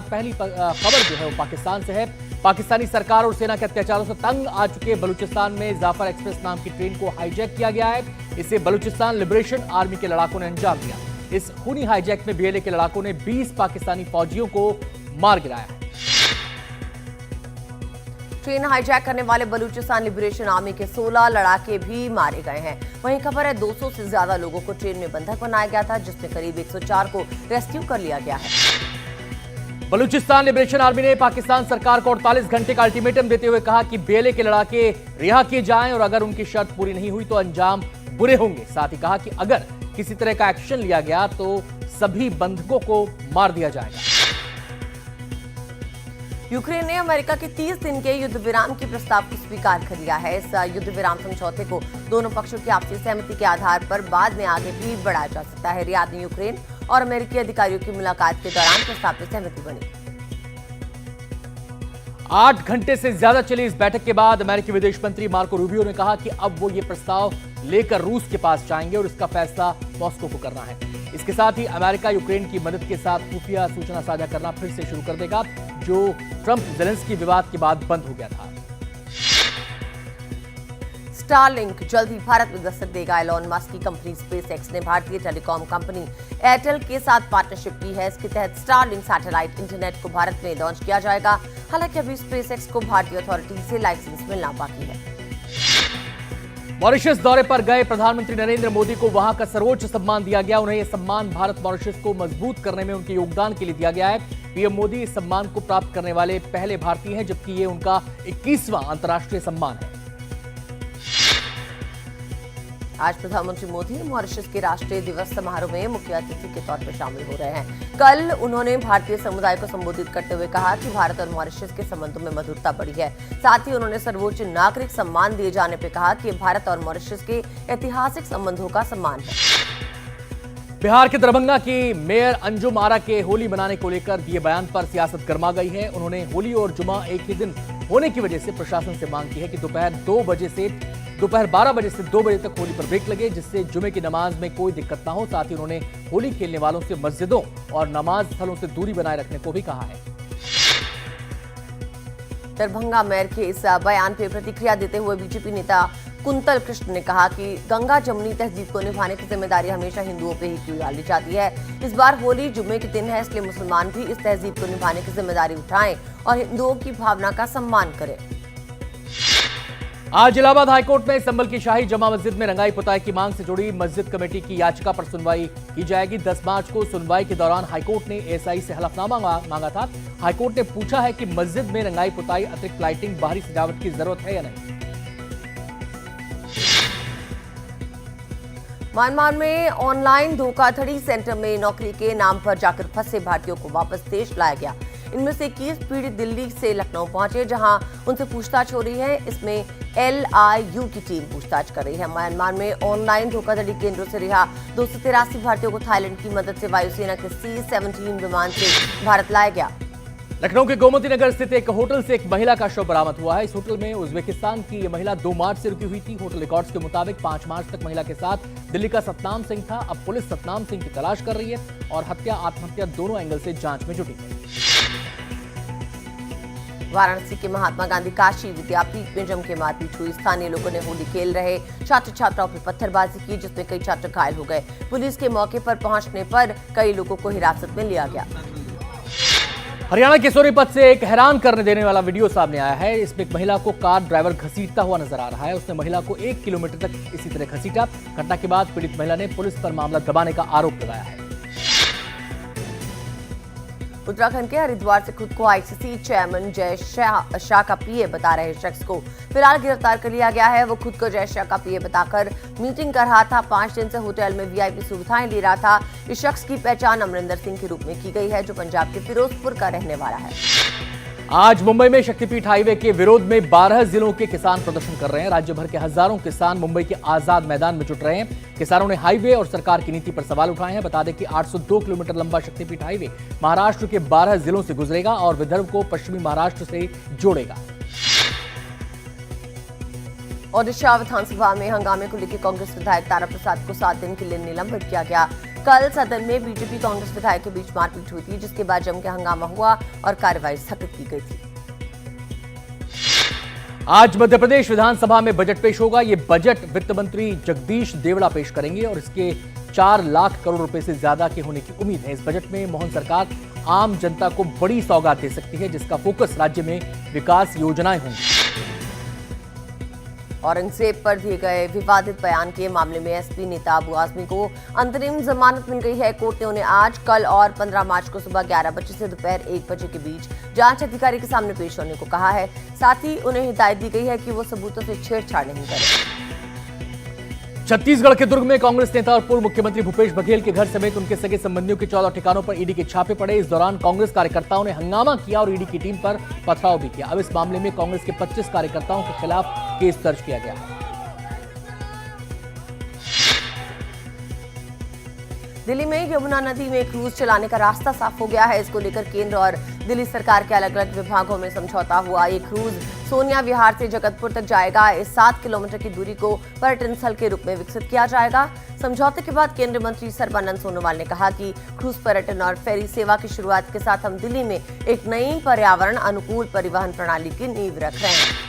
पहली खबर जो है वो पाकिस्तान से है। पाकिस्तानी सरकार और सेना के अत्याचारों से तंग आ चुके बलूचिस्तान में जाफर एक्सप्रेस नाम की ट्रेन को हाईजैक किया गया है। इसे बलूचिस्तान लिबरेशन आर्मी के लड़ाकों ने अंजाम दिया। इस खूनी हाईजैक में बीएलए के लड़ाकों ने 20 पाकिस्तानी फौजियों को मार गिराया है। ट्रेन हाईजैक करने वाले बलूचिस्तान लिबरेशन आर्मी के 16 लड़ाके भी मारे गए हैं। वहीं खबर है 200 से ज्यादा लोगों को ट्रेन में बंधक बनाया गया था, जिसमें करीब 104 को रेस्क्यू कर लिया गया है। बलूचिस्तान लिबरेशन आर्मी ने पाकिस्तान सरकार को 48 घंटे का अल्टीमेटम देते हुए कहा कि बीएलए के लड़ाके रिहा किए जाएं और अगर उनकी शर्त पूरी नहीं हुई तो अंजाम बुरे होंगे। साथ ही कहा कि अगर किसी तरह का एक्शन लिया गया तो सभी बंधकों को मार दिया जाएगा। यूक्रेन ने अमेरिका के 30 दिन के युद्ध विराम के प्रस्ताव को स्वीकार कर लिया है। इस युद्ध विराम समझौते को दोनों पक्षों की आपसी सहमति के आधार पर बाद में आगे भी बढ़ाया जा सकता है। रियाद में यूक्रेन और अमेरिकी अधिकारियों की मुलाकात के दौरान प्रस्ताव पर सहमति बनी। 8 घंटे से ज्यादा चली इस बैठक के बाद अमेरिकी विदेश मंत्री मार्को रूबियो ने कहा कि अब वो ये प्रस्ताव लेकर रूस के पास जाएंगे और इसका फैसला मॉस्को को करना है। इसके साथ ही अमेरिका यूक्रेन की मदद के साथ खुफिया सूचना साझा करना फिर से शुरू कर देगा, जो ट्रंप जेलेंस्की विवाद के बाद बंद हो गया था। स्टारलिंक जल्द ही भारत में दस्तक देगा। एलॉन मस्क की कंपनी स्पेसएक्स ने भारतीय टेलीकॉम कंपनी एयरटेल के साथ पार्टनरशिप की है। इसके तहत स्टारलिंक सैटेलाइट इंटरनेट को भारत में लॉन्च किया जाएगा। हालांकि अभी स्पेसएक्स को भारतीय अथॉरिटी से लाइसेंस मिलना बाकी है। मॉरिशस दौरे पर गए प्रधानमंत्री नरेंद्र मोदी को वहां का सर्वोच्च सम्मान दिया गया। उन्हें यह सम्मान भारत मॉरिशस को मजबूत करने में उनके योगदान के लिए दिया गया है। पीएम मोदी इस सम्मान को प्राप्त करने वाले पहले भारतीय हैं, जबकि ये उनका 21वां अंतर्राष्ट्रीय सम्मान है। आज प्रधानमंत्री मोदी मॉरिशस के राष्ट्रीय दिवस समारोह में मुख्य अतिथि के तौर पर शामिल हो रहे हैं। कल उन्होंने भारतीय समुदाय को संबोधित करते हुए कहा कि भारत और मॉरिशस के संबंधों में मधुरता बढ़ी है। साथ ही उन्होंने सर्वोच्च नागरिक सम्मान दिए जाने पर कहा कि भारत और मॉरिशस के ऐतिहासिक संबंधों का सम्मान है। बिहार के दरभंगा की मेयर अंजुम आरा के होली मनाने को लेकर दिए बयान पर सियासत गर्मा गई है। उन्होंने होली और जुमा एक ही दिन होने की वजह से प्रशासन से मांग की है कि दोपहर 12 बजे से 2 बजे तक होली पर ब्रेक लगे, जिससे जुमे की नमाज में कोई दिक्कत ना हो। साथ ही उन्होंने होली खेलने वालों से मस्जिदों और नमाज स्थलों से दूरी बनाए रखने को भी कहा है। दरभंगा मेयर के इस बयान पर प्रतिक्रिया देते हुए बीजेपी नेता कुंतल कृष्ण ने कहा कि गंगा जमुनी तहजीब को निभाने की जिम्मेदारी हमेशा हिंदुओं पे ही क्यों डाली जाती है। इस बार होली जुम्मे के दिन है, इसलिए मुसलमान भी इस तहजीब को निभाने की जिम्मेदारी उठाएं और हिंदुओं की भावना का सम्मान करें। आज इलाहाबाद हाईकोर्ट में संभल की शाही जमा मस्जिद में रंगाई पुताई की मांग से जुड़ी मस्जिद कमेटी की याचिका पर सुनवाई की जाएगी। 10 मार्च को सुनवाई के दौरान हाईकोर्ट ने एएसआई से हलफनामा मांगा था। हाईकोर्ट ने पूछा है कि मस्जिद में रंगाई पुताई, अतिरिक्त लाइटिंग, बाहरी सजावट की जरूरत है या नहीं। म्यांमार में ऑनलाइन धोखाधड़ी सेंटर में नौकरी के नाम पर जाकर फंसे भारतीयों को वापस देश लाया गया। इनमें से 21 पीड़ित दिल्ली से लखनऊ पहुंचे, जहां उनसे पूछताछ हो रही है। इसमें LIU की टीम पूछताछ कर रही है। म्यांमार में ऑनलाइन धोखाधड़ी केंद्रों से रिहा 283 भारतीयों को थाईलैंड की मदद से वायुसेना के C-17 विमान से भारत लाया गया। लखनऊ के गोमती नगर स्थित एक होटल से एक महिला का शव बरामद हुआ है। इस होटल में उज्बेकिस्तान की यह महिला 2 मार्च से रुकी हुई थी। होटल रिकॉर्ड्स के मुताबिक 5 मार्च तक महिला के साथ दिल्ली का सतनाम सिंह था। अब पुलिस सतनाम सिंह की तलाश कर रही है और हत्या आत्महत्या दोनों एंगल से जांच में जुटी है। वाराणसी के महात्मा गांधी काशी विद्यापीठ में जम के मारपीट हुई। स्थानीय लोगों ने होली खेल रहे छात्र छात्राओं पर पत्थरबाजी की, जिसमें कई छात्र घायल हो गए। पुलिस के मौके पर पहुंचने पर कई लोगों को हिरासत में लिया गया। हरियाणा के सोनीपत से एक हैरान करने देने वाला वीडियो सामने आया है। इसमें एक महिला को कार ड्राइवर घसीटता हुआ नजर आ रहा है। उसने महिला को 1 किलोमीटर तक इसी तरह घसीटा। घटना के बाद पीड़ित महिला ने पुलिस पर मामला दबाने का आरोप लगाया है। उत्तराखंड के हरिद्वार से खुद को आईसीसी चेयरमैन जय शाह का पीए बता रहे शख्स को फिलहाल गिरफ्तार कर लिया गया है। वो खुद को जय शाह का पीए बताकर मीटिंग कर रहा था। 5 दिन से होटल में वीआईपी सुविधाएं ले रहा था। इस शख्स की पहचान अमरिंदर सिंह के रूप में की गई है, जो पंजाब के फिरोजपुर का रहने वाला है। आज मुंबई में शक्तिपीठ हाईवे के विरोध में 12 जिलों के किसान प्रदर्शन कर रहे हैं। राज्य भर के हजारों किसान मुंबई के आजाद मैदान में जुट रहे हैं। किसानों ने हाईवे और सरकार की नीति पर सवाल उठाए हैं। बता दें कि 802 किलोमीटर लंबा शक्तिपीठ हाईवे महाराष्ट्र के 12 जिलों से गुजरेगा और विदर्भ को पश्चिमी महाराष्ट्र से जोड़ेगा। ओडिशा विधानसभा में हंगामे को लेकर कांग्रेस विधायक तारा प्रसाद को 7 दिन के लिए निलंबित किया गया। कल सदन में बीजेपी कांग्रेस विधायक के बीच मारपीट हुई थी, जिसके बाद जमकर हंगामा हुआ और कार्यवाही स्थगित की गई थी। आज मध्य प्रदेश विधानसभा में बजट पेश होगा। ये बजट वित्त मंत्री जगदीश देवड़ा पेश करेंगे और इसके 4 लाख करोड़ रुपए से ज्यादा के होने की उम्मीद है। इस बजट में मोहन सरकार आम जनता को बड़ी सौगात दे सकती है, जिसका फोकस राज्य में विकास योजनाएं होंगी। औरंगजेब पर दिए गए विवादित बयान के मामले में एसपी नेता अबू आजमी को अंतरिम जमानत मिल गई है। कोर्ट ने उन्हें आज, कल और 15 मार्च को सुबह 11 बजे से दोपहर 1 बजे के बीच जांच अधिकारी के सामने पेश होने को कहा है। साथ ही उन्हें हिदायत दी गई है कि वो सबूतों से छेड़छाड़ नहीं करें। छत्तीसगढ़ के दुर्ग में कांग्रेस नेता और पूर्व मुख्यमंत्री भूपेश बघेल के घर समेत उनके सगे संबंधियों के 14 ठिकानों पर ईडी के छापे पड़े। इस दौरान कांग्रेस कार्यकर्ताओं ने हंगामा किया और ईडी की टीम पर पथराव भी किया। अब इस मामले में कांग्रेस के 25 कार्यकर्ताओं के खिलाफ केस दर्ज किया गया है। दिल्ली में यमुना नदी में क्रूज चलाने का रास्ता साफ हो गया है। इसको लेकर केंद्र और दिल्ली सरकार के अलग अलग विभागों में समझौता हुआ। ये क्रूज सोनिया विहार से जगतपुर तक जाएगा। इस 7 किलोमीटर की दूरी को पर्यटन स्थल के रूप में विकसित किया जाएगा। समझौते के बाद केंद्रीय मंत्री सर्बानंद सोनोवाल ने कहा कि क्रूज पर्यटन और फेरी सेवा की शुरुआत के साथ हम दिल्ली में एक नई पर्यावरण अनुकूल परिवहन प्रणाली की नींव रख रहे हैं।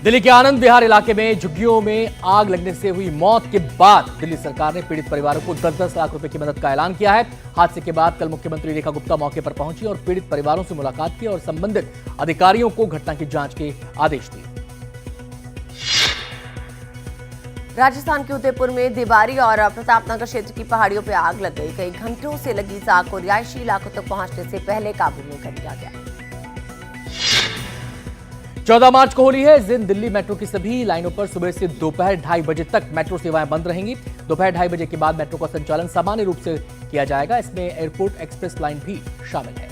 दिल्ली के आनंद विहार इलाके में झुग्गियों में आग लगने से हुई मौत के बाद दिल्ली सरकार ने पीड़ित परिवारों को 10-10 लाख रुपए की मदद का ऐलान किया है। हादसे के बाद कल मुख्यमंत्री रेखा गुप्ता मौके पर पहुंची और पीड़ित परिवारों से मुलाकात की और संबंधित अधिकारियों को घटना की जांच के आदेश दिए। राजस्थान के उदयपुर में देवारी और प्रतापनगर क्षेत्र की पहाड़ियों पर आग लग गई। कई घंटों से लगी इस आग को रिहायशी इलाकों तक पहुंचने से पहले काबू में कर लिया गया। 14 मार्च को होली है। इस दिन दिल्ली मेट्रो की सभी लाइनों पर सुबह से दोपहर 2:30 बजे तक मेट्रो सेवाएं बंद रहेंगी। दोपहर 2:30 बजे के बाद मेट्रो का संचालन सामान्य रूप से किया जाएगा। इसमें एयरपोर्ट एक्सप्रेस लाइन भी शामिल है।